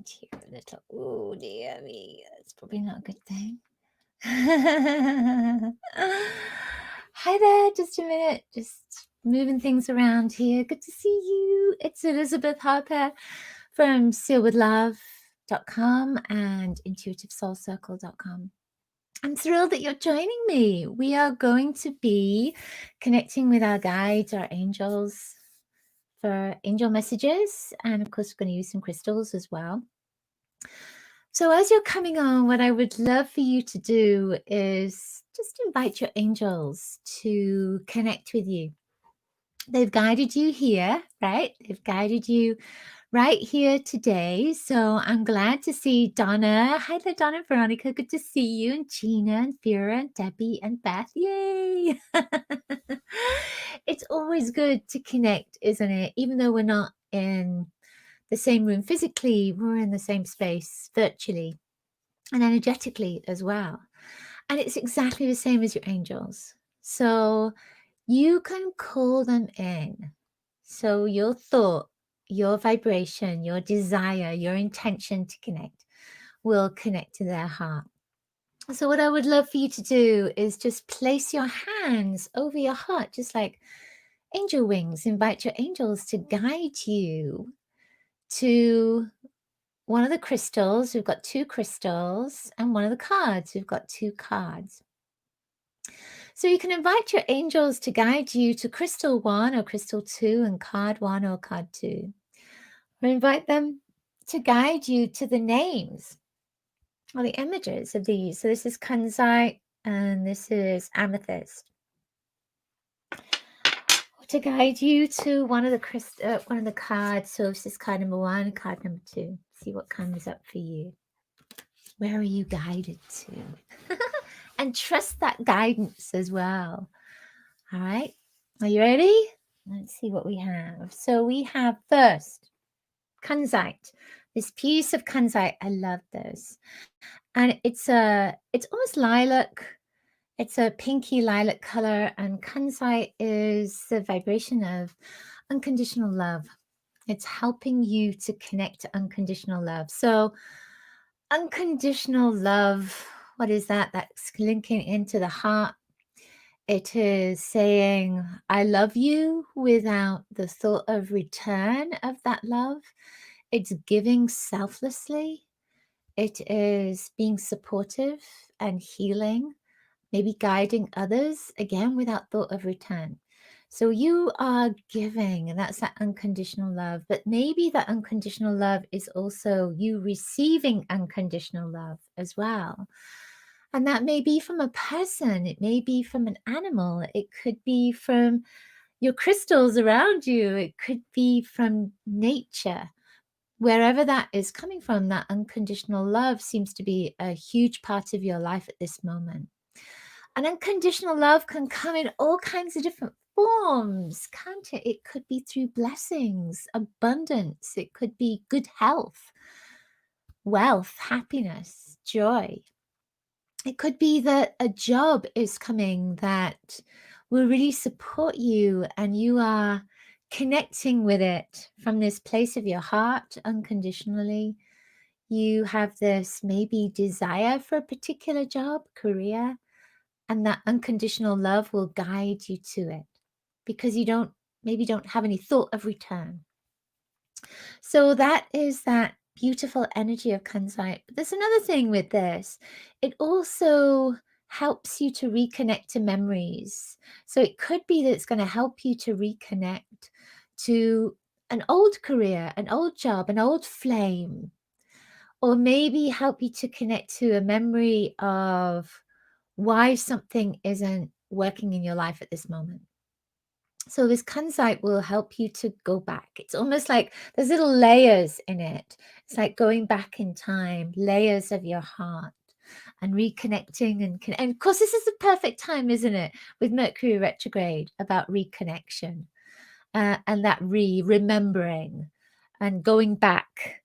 around here a little. Oh, dear me. That's probably not a good thing. Hi there. Just a minute. Just moving things around here. Good to see you. It's Elizabeth Harper from sealwithlove.com and intuitivesoulcircle.com. I'm thrilled that you're joining me. We are going to be connecting with our guides, our angels, for angel messages. And of course, we're going to use some crystals as well. So as you're coming on, what I would love for you to do is just invite your angels to connect with you. They've guided you here, right? They've guided you right here today. So I'm glad to see Donna. Hi there, Donna and Veronica. Good to see you. And Gina and Vera and Debbie and Beth. Yay! It's always good to connect, isn't it? Even though we're not in the same room physically, we're in the same space virtually and energetically as well. And it's exactly the same as your angels. So you can call them in. So your thought, your vibration, your desire, your intention to connect will connect to their heart. So what I would love for you to do is just place your hands over your heart, just like angel wings. Invite your angels to guide you to one of the crystals. We've got 2 crystals, and one of the cards. We've got 2 cards. So you can invite your angels to guide you to crystal 1 or crystal 2 and card 1 or card 2. Or invite them to guide you to the names or the images of these. So this is Kunzite and this is Amethyst. Or to guide you to one of the cards. So this is card number 1, card number 2. See what comes up for you. Where are you guided to? And trust that guidance as well. All right. Are you ready? Let's see what we have. So we have first Kunzite. This piece of Kunzite. I love this. And it's almost lilac. It's a pinky lilac color. And Kunzite is the vibration of unconditional love. It's helping you to connect to unconditional love. So unconditional love, what is that? That's linking into the heart. It is saying, I love you without the thought of return of that love. It's giving selflessly. It is being supportive and healing, maybe guiding others, again, without thought of return. So you are giving, and that's that unconditional love. But maybe that unconditional love is also you receiving unconditional love as well. And that may be from a person, it may be from an animal, it could be from your crystals around you, it could be from nature. Wherever that is coming from, that unconditional love seems to be a huge part of your life at this moment. And unconditional love can come in all kinds of different forms, can't it? It could be through blessings, abundance, it could be good health, wealth, happiness, joy. It could be that a job is coming that will really support you and you are connecting with it from this place of your heart unconditionally. You have this maybe desire for a particular job, career, and that unconditional love will guide you to it because you don't have any thought of return. So that is that beautiful energy of Kunzite. But there's another thing with this. It also helps you to reconnect to memories. So it could be that it's going to help you to reconnect to an old career, an old job, an old flame, or maybe help you to connect to a memory of why something isn't working in your life at this moment. So this Kunzite will help you to go back. It's almost like there's little layers in it. It's like going back in time, layers of your heart and reconnecting. And of course, this is the perfect time, isn't it? With Mercury retrograde about reconnection and that remembering and going back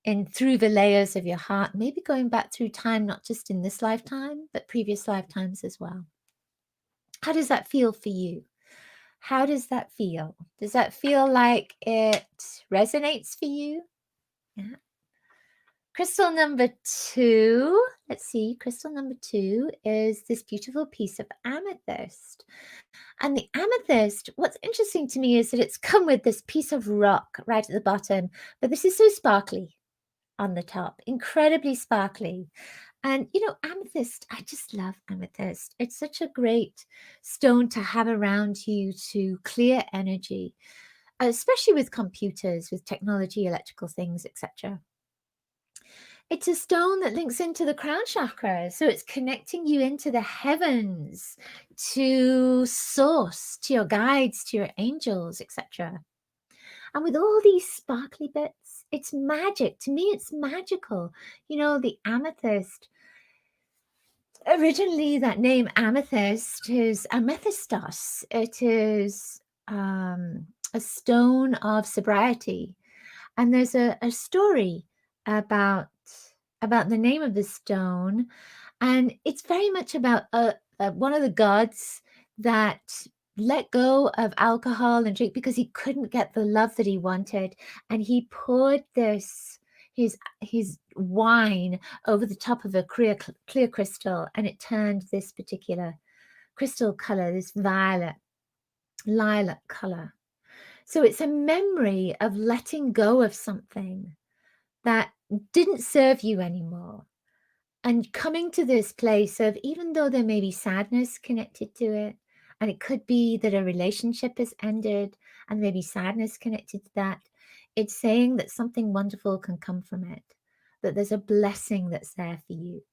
in through the layers of your heart, maybe going back through time, not just in this lifetime, but previous lifetimes as well. How does that feel for you? How does that feel? Does that feel like it resonates for you? Yeah. Crystal number 2, let's see, crystal number 2 is this beautiful piece of amethyst. And the amethyst, what's interesting to me is that it's come with this piece of rock right at the bottom, but this is so sparkly on the top, incredibly sparkly. And, amethyst, I just love amethyst. It's such a great stone to have around you to clear energy, especially with computers, with technology, electrical things, etc. It's a stone that links into the crown chakra. So it's connecting you into the heavens, to source, to your guides, to your angels, etc. And with all these sparkly bits, it's magic. To me, it's magical. The amethyst, originally that name amethyst is amethystos. It is a stone of sobriety. And there's a story about the name of the stone, and it's very much about one of the gods that let go of alcohol and drink because he couldn't get the love that he wanted, and he poured his wine over the top of a clear crystal, and it turned this particular crystal color, this violet lilac color. So it's a memory of letting go of something that didn't serve you anymore, and coming to this place of, even though there may be sadness connected to it, and it could be that a relationship has ended and maybe sadness connected to that, it's saying that something wonderful can come from it, that there's a blessing that's there for you.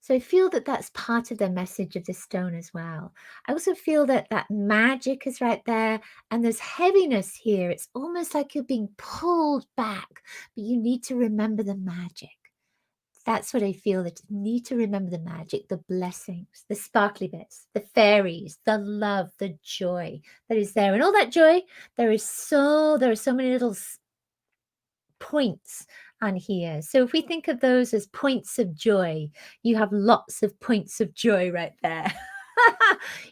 So I feel that that's part of the message of this stone as well. I also feel that that magic is right there, and there's heaviness here. It's almost like you're being pulled back, but you need to remember the magic. That's what I feel, that you need to remember the magic, the blessings, the sparkly bits, the fairies, the love, the joy that is there. And all that joy, there are so many little points on here. So if we think of those as points of joy, you have lots of points of joy right there.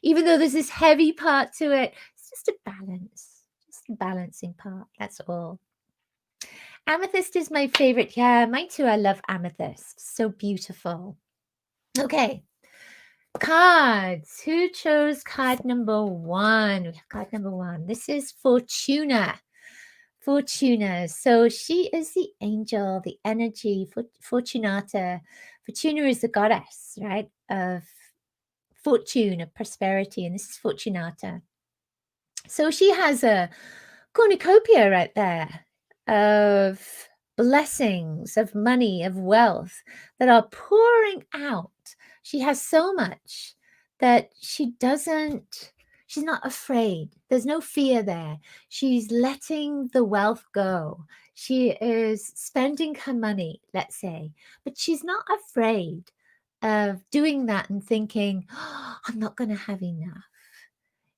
Even though there's this heavy part to it, it's just a balance, just a balancing part. That's all. Amethyst is my favorite. Yeah, mine too. I love amethyst. So beautiful. Okay. Cards. Who chose card number 1? We have card number 1. This is Fortuna. Fortuna. So she is the angel, the energy, Fortunata. Fortuna is the goddess, right, of fortune, of prosperity, and this is Fortunata. So she has a cornucopia right there of blessings, of money, of wealth that are pouring out. She has so much that she's not afraid. There's no fear there. She's letting the wealth go. She is spending her money, let's say, but she's not afraid of doing that and thinking, oh, I'm not going to have enough.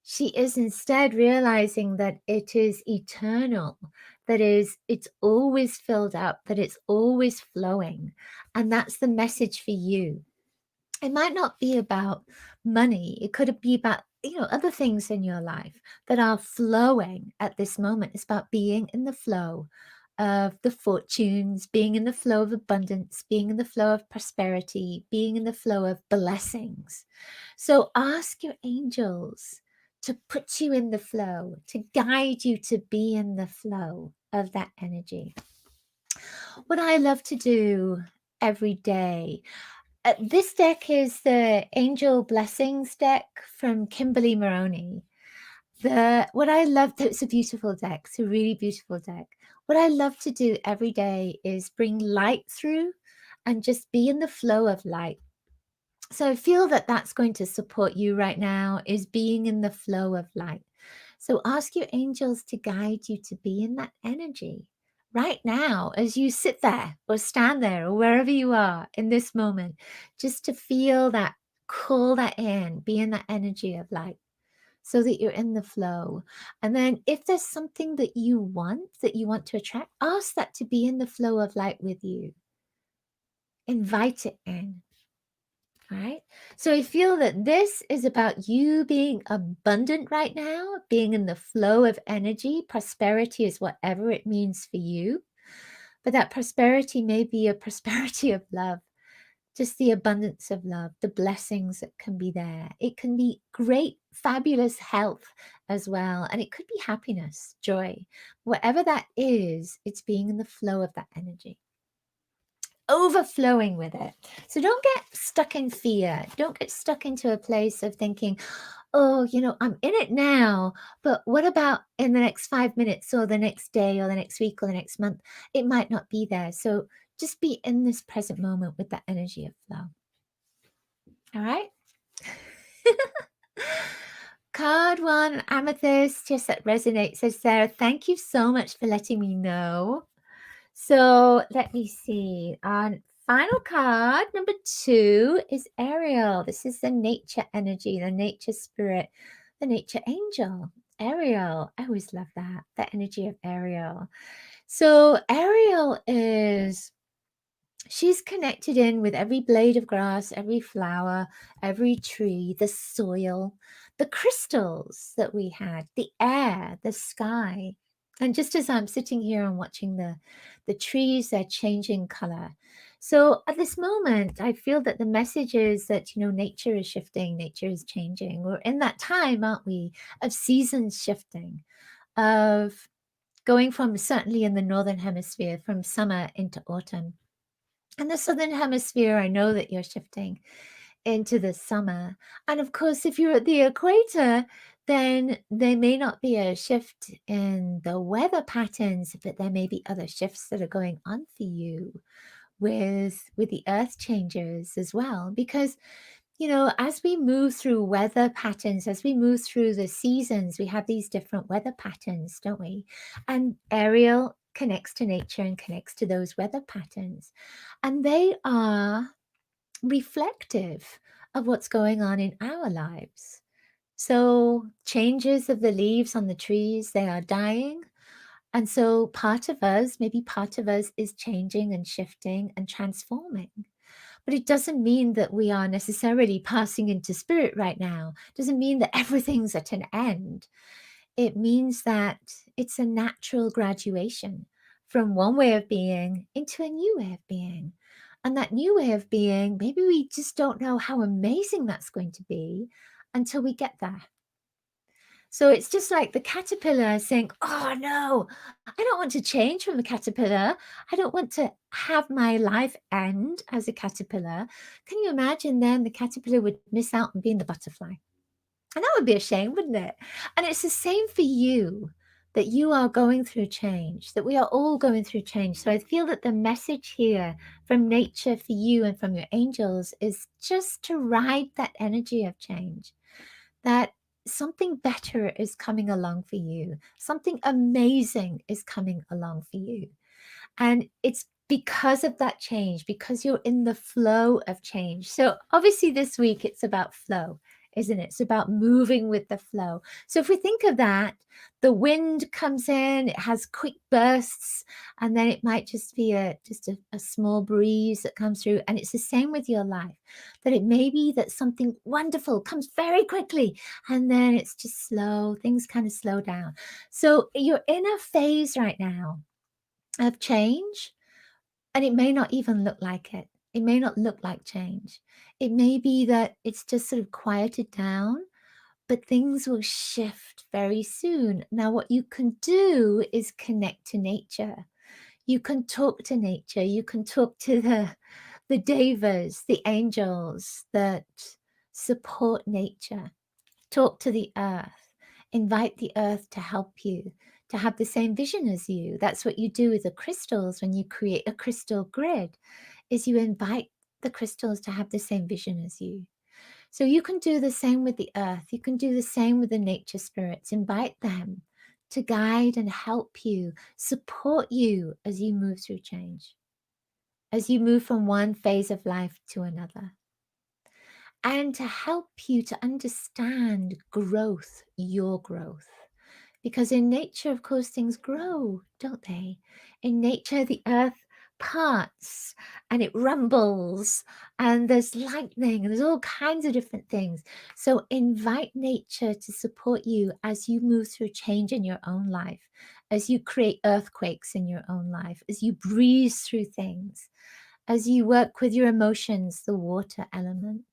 She is instead realizing that it is eternal, that it's always filled up, that it's always flowing. And that's the message for you. It might not be about money. It could be about, other things in your life that are flowing at this moment. It's about being in the flow of the fortunes, being in the flow of abundance, being in the flow of prosperity, being in the flow of blessings. So ask your angels to put you in the flow, to guide you to be in the flow of that energy. What I love to do every day, this deck is the Angel Blessings deck from Kimberly Maroney. What I love, it's a beautiful deck. It's a really beautiful deck. What I love to do every day is bring light through and just be in the flow of light. So I feel that that's going to support you right now, is being in the flow of light. So ask your angels to guide you to be in that energy right now as you sit there or stand there or wherever you are in this moment, just to feel that, call that in, be in that energy of light so that you're in the flow. And then if there's something that you want to attract, ask that to be in the flow of light with you. Invite it in. Right? So I feel that this is about you being abundant right now, being in the flow of energy. Prosperity is whatever it means for you. But that prosperity may be a prosperity of love, just the abundance of love, the blessings that can be there. It can be great, fabulous health as well. And it could be happiness, joy. Whatever that is, it's being in the flow of that energy, overflowing with it. So don't get stuck in fear. Don't get stuck into a place of thinking, oh, I'm in it now, but what about in the next 5 minutes or the next day or the next week or the next month? It might not be there. So just be in this present moment with that energy of flow. All right. Card 1, Amethyst, just that resonates, says Sarah, thank you so much for letting me know. So let me see. Final card, number 2, is Ariel. This is the nature energy, the nature spirit, the nature angel. Ariel, I always love that, the energy of Ariel. So Ariel she's connected in with every blade of grass, every flower, every tree, the soil, the crystals that we had, the air, the sky. And just as I'm sitting here and watching the trees, they're changing color. So at this moment, I feel that the message is that, nature is shifting, nature is changing. We're in that time, aren't we, of seasons shifting, of going from, certainly in the Northern Hemisphere, from summer into autumn. In the Southern Hemisphere, I know that you're shifting into the summer. And of course, if you're at the equator, then there may not be a shift in the weather patterns, but there may be other shifts that are going on for you with the earth changes as well. Because, as we move through weather patterns, as we move through the seasons, we have these different weather patterns, don't we? And Ariel connects to nature and connects to those weather patterns. And they are reflective of what's going on in our lives. So, changes of the leaves on the trees, they are dying. And so, maybe part of us is changing and shifting and transforming. But it doesn't mean that we are necessarily passing into spirit right now. It doesn't mean that everything's at an end. It means that it's a natural graduation from one way of being into a new way of being. And that new way of being, maybe we just don't know how amazing that's going to be until we get there. So it's just like the caterpillar saying, oh no, I don't want to change from a caterpillar. I don't want to have my life end as a caterpillar. Can you imagine then the caterpillar would miss out on being the butterfly? And that would be a shame, wouldn't it? And it's the same for you, that you are going through change, that we are all going through change. So I feel that the message here from nature for you and from your angels is just to ride that energy of change, that something better is coming along for you. Something amazing is coming along for you. And it's because of that change, because you're in the flow of change. So obviously this week it's about flow, isn't it? It's about moving with the flow. So if we think of that, the wind comes in, it has quick bursts, and then it might just be a small breeze that comes through. And it's the same with your life, that it may be that something wonderful comes very quickly, and then it's just slow, things kind of slow down. So you're in a phase right now of change, and it may not even look like it. It may not look like change. It may be that it's just sort of quieted down, but things will shift very soon. Now, what you can do is connect to nature. You can talk to nature. You can talk to the devas, the angels that support nature. Talk to the earth. Invite the earth to help you, to have the same vision as you. That's what you do with the crystals when you create a crystal grid, is you invite the crystals to have the same vision as you. So you can do the same with the earth. You can do the same with the nature spirits. Invite them to guide and help you, support you as you move through change, as you move from one phase of life to another, and to help you to understand growth, your growth. Because in nature, of course, things grow, don't they? In nature, the earth parts and it rumbles and there's lightning and there's all kinds of different things. So invite nature to support you as you move through change in your own life, as you create earthquakes in your own life, as you breeze through things, as you work with your emotions, the water element,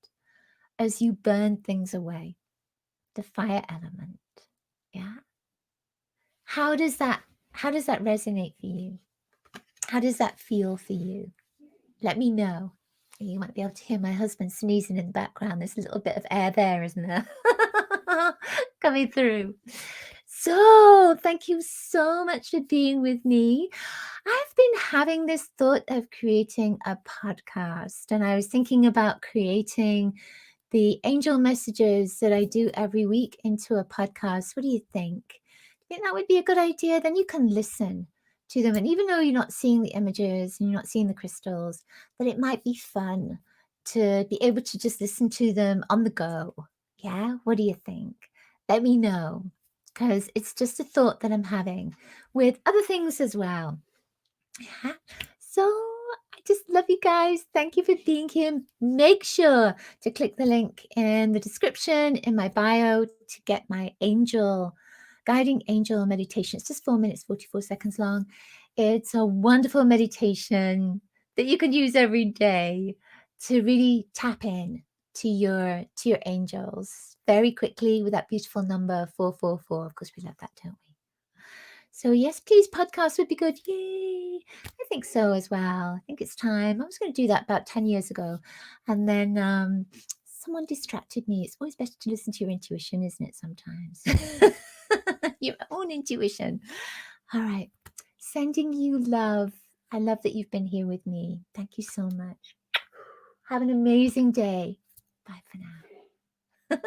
as you burn things away, the fire element. Yeah. How does that resonate for you? How does that feel for you? Let me know. You might be able to hear my husband sneezing in the background. There's a little bit of air there, isn't there? Coming through. So, thank you so much for being with me. I've been having this thought of creating a podcast, and I was thinking about creating the angel messages that I do every week into a podcast. What do you think? Do you think that would be a good idea? Then you can listen to them. And even though you're not seeing the images and you're not seeing the crystals, that it might be fun to be able to just listen to them on the go. Yeah? What do you think? Let me know, because it's just a thought that I'm having with other things as well. Yeah. So I just love you guys. Thank you for being here. Make sure to click the link in the description in my bio to get my guiding angel meditation. It's just 4 minutes, 44 seconds long. It's a wonderful meditation that you can use every day to really tap in to your angels very quickly with that beautiful number 444. Of course, we love that, don't we? So yes, please, podcast would be good. Yay! I think so as well. I think it's time. I was going to do that about 10 years ago, and then someone distracted me. It's always better to listen to your intuition, isn't it? Sometimes your own intuition. All right, sending you love. I love that you've been here with me. Thank you so much. Have an amazing day. Bye for now.